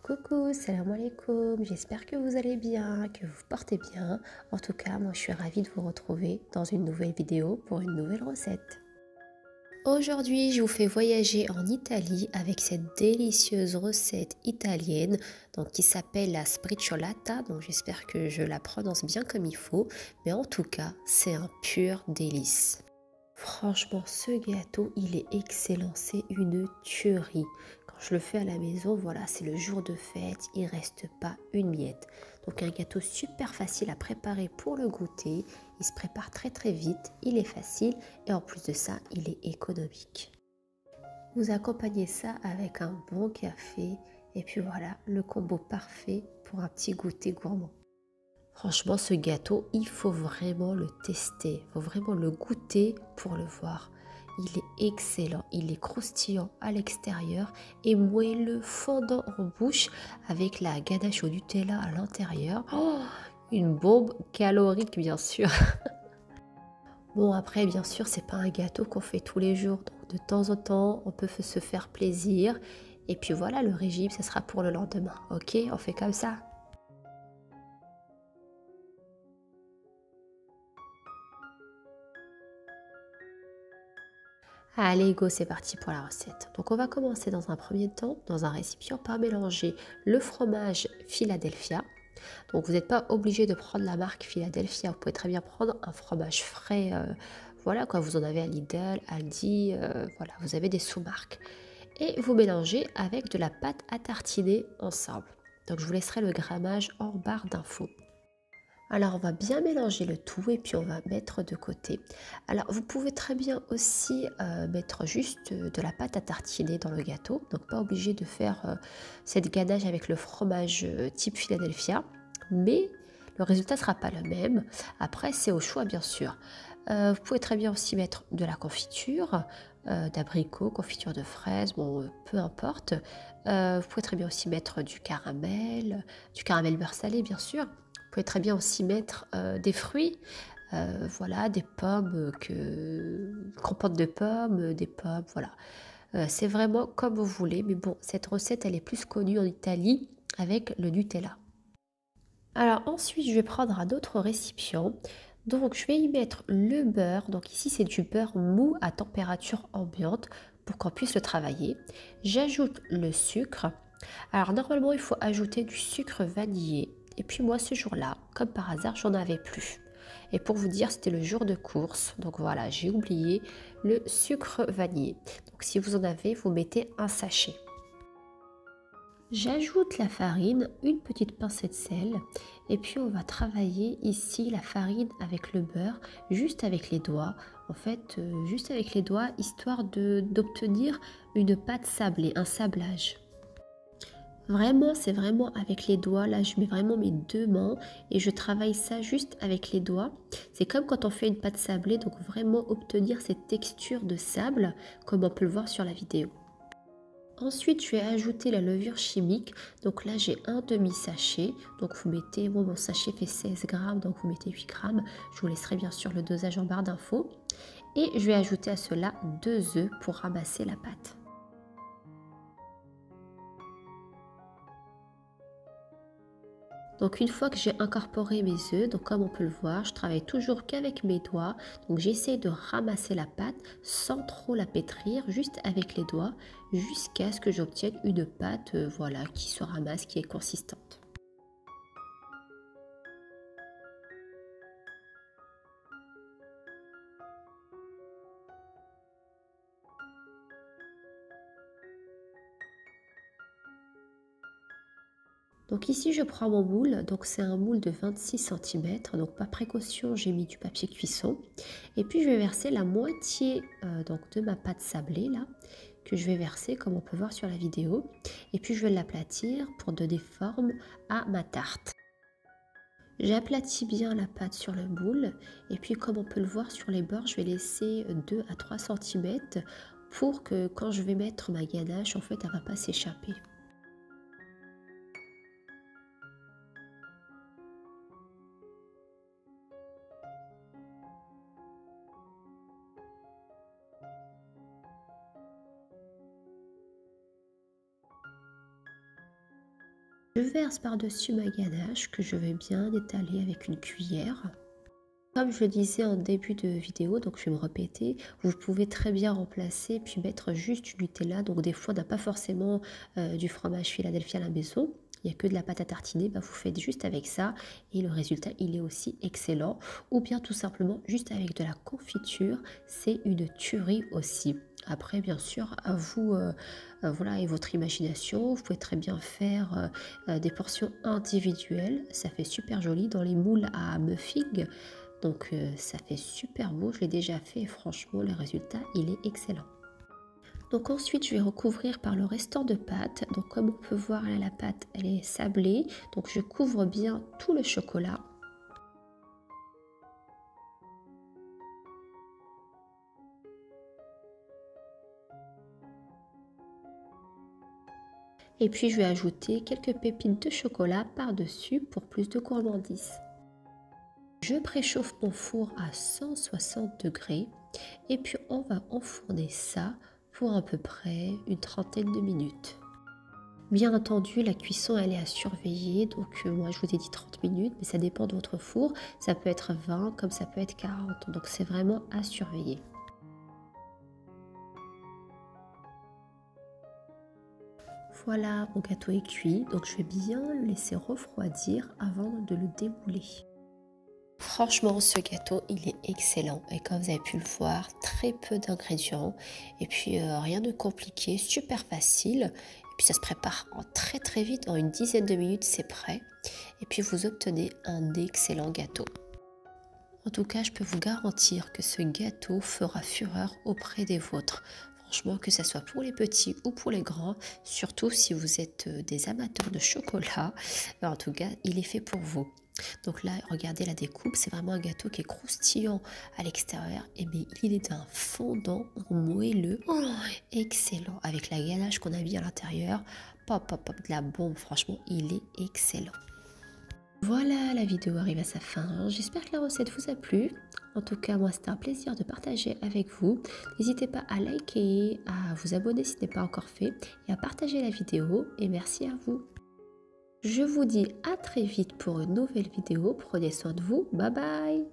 Coucou, salam alaikum, j'espère que vous allez bien, que vous vous portez bien. En tout cas, moi je suis ravie de vous retrouver dans une nouvelle vidéo pour une nouvelle recette. Aujourd'hui, je vous fais voyager en Italie avec cette délicieuse recette italienne qui s'appelle la sbriciolata. Donc j'espère que je la prononce bien comme il faut, mais en tout cas, c'est un pur délice. Franchement, ce gâteau, il est excellent, c'est une tuerie. Quand je le fais à la maison, voilà, c'est le jour de fête, il reste pas une miette. Donc un gâteau super facile à préparer pour le goûter, il se prépare très très vite, il est facile et en plus de ça, il est économique. Vous accompagnez ça avec un bon café et puis voilà, le combo parfait pour un petit goûter gourmand. Franchement, ce gâteau, il faut vraiment le tester. Il faut vraiment le goûter pour le voir. Il est excellent. Il est croustillant à l'extérieur et moelleux fondant en bouche avec la ganache au Nutella à l'intérieur. Oh, une bombe calorique, bien sûr. Bon, après, bien sûr, c'est pas un gâteau qu'on fait tous les jours. Donc, de temps en temps, on peut se faire plaisir. Et puis voilà, le régime, ce sera pour le lendemain. Ok, on fait comme ça. Allez, go, c'est parti pour la recette. Donc, on va commencer dans un premier temps, dans un récipient, par mélanger le fromage Philadelphia. Donc, vous n'êtes pas obligé de prendre la marque Philadelphia. Vous pouvez très bien prendre un fromage frais. Voilà, quoi, vous en avez à Lidl, Aldi, voilà, vous avez des sous-marques. Et vous mélangez avec de la pâte à tartiner ensemble. Donc, je vous laisserai le grammage en barre d'infos. Alors on va bien mélanger le tout et puis on va mettre de côté. Alors vous pouvez très bien aussi mettre juste de la pâte à tartiner dans le gâteau. Donc pas obligé de faire cette ganache avec le fromage type Philadelphia. Mais le résultat ne sera pas le même. Après c'est au choix bien sûr. Vous pouvez très bien aussi mettre de la confiture, d'abricot, confiture de fraises, bon peu importe. Vous pouvez très bien aussi mettre du caramel beurre salé bien sûr. Vous pouvez très bien aussi mettre des fruits, voilà, des pommes, compote de pommes, des pommes, voilà. C'est vraiment comme vous voulez, mais bon, cette recette, elle est plus connue en Italie avec le Nutella. Alors ensuite, je vais prendre un autre récipient. Donc, je vais y mettre le beurre. Donc ici, c'est du beurre mou à température ambiante pour qu'on puisse le travailler. J'ajoute le sucre. Alors normalement, il faut ajouter du sucre vanillé. Et puis moi, ce jour-là, comme par hasard, j'en avais plus. Et pour vous dire, c'était le jour de course. Donc voilà, j'ai oublié le sucre vanillé. Donc si vous en avez, vous mettez un sachet. J'ajoute la farine, une petite pincée de sel. Et puis on va travailler ici la farine avec le beurre, juste avec les doigts. En fait, juste avec les doigts, histoire d'obtenir une pâte sablée, un sablage. Vraiment, c'est vraiment avec les doigts. Là, je mets vraiment mes deux mains et je travaille ça juste avec les doigts. C'est comme quand on fait une pâte sablée, donc vraiment obtenir cette texture de sable, comme on peut le voir sur la vidéo. Ensuite, je vais ajouter la levure chimique. Donc là, j'ai un demi-sachet. Donc vous mettez, moi mon sachet fait 16 grammes, donc vous mettez 8 grammes. Je vous laisserai bien sûr le dosage en barre d'infos. Et je vais ajouter à cela 2 œufs pour ramasser la pâte. Donc une fois que j'ai incorporé mes œufs, donc comme on peut le voir, je travaille toujours qu'avec mes doigts. Donc j'essaie de ramasser la pâte sans trop la pétrir, juste avec les doigts, jusqu'à ce que j'obtienne une pâte voilà, qui se ramasse, qui est consistante. Donc ici je prends mon moule, donc c'est un moule de 26 cm, donc par précaution j'ai mis du papier cuisson. Et puis je vais verser la moitié donc de ma pâte sablée là, que je vais verser comme on peut voir sur la vidéo. Et puis je vais l'aplatir pour donner forme à ma tarte. J'aplatis bien la pâte sur le moule et puis comme on peut le voir sur les bords, je vais laisser 2 à 3 cm pour que quand je vais mettre ma ganache, en fait elle ne va pas s'échapper. Je verse par-dessus ma ganache que je vais bien étaler avec une cuillère. Comme je le disais en début de vidéo, donc je vais me répéter, vous pouvez très bien remplacer puis mettre juste du Nutella. Donc des fois, on n'a pas forcément du fromage Philadelphia à la maison. Il n'y a que de la pâte à tartiner, bah, vous faites juste avec ça et le résultat, il est aussi excellent. Ou bien tout simplement juste avec de la confiture, c'est une tuerie aussi. Après, bien sûr, à vous voilà, et votre imagination, vous pouvez très bien faire des portions individuelles. Ça fait super joli dans les moules à muffins. Donc ça fait super beau, je l'ai déjà fait et franchement le résultat il est excellent. Donc ensuite je vais recouvrir par le restant de pâte. Donc comme on peut voir là, la pâte elle est sablée, donc je couvre bien tout le chocolat. Et puis je vais ajouter quelques pépites de chocolat par-dessus pour plus de gourmandise. Je préchauffe mon four à 160 degrés et puis on va enfourner ça pour à peu près une trentaine de minutes. Bien entendu, la cuisson elle est à surveiller, donc moi je vous ai dit 30 minutes, mais ça dépend de votre four. Ça peut être 20 comme ça peut être 40, donc c'est vraiment à surveiller. Voilà, mon gâteau est cuit, donc je vais bien le laisser refroidir avant de le démouler. Franchement, ce gâteau, il est excellent et comme vous avez pu le voir, très peu d'ingrédients et puis rien de compliqué, super facile. Et puis ça se prépare en très vite, en une dizaine de minutes, c'est prêt. Et puis vous obtenez un excellent gâteau. En tout cas, je peux vous garantir que ce gâteau fera fureur auprès des vôtres. Franchement, que ce soit pour les petits ou pour les grands, surtout si vous êtes des amateurs de chocolat, en tout cas, il est fait pour vous. Donc là, regardez la découpe, c'est vraiment un gâteau qui est croustillant à l'extérieur, et bien il est d'un fondant moelleux, excellent, avec la ganache qu'on a mis à l'intérieur, de la bombe, franchement, il est excellent. Voilà, la vidéo arrive à sa fin. J'espère que la recette vous a plu. En tout cas, moi, c'était un plaisir de partager avec vous. N'hésitez pas à liker, à vous abonner si ce n'est pas encore fait et à partager la vidéo. Et merci à vous. Je vous dis à très vite pour une nouvelle vidéo. Prenez soin de vous. Bye bye.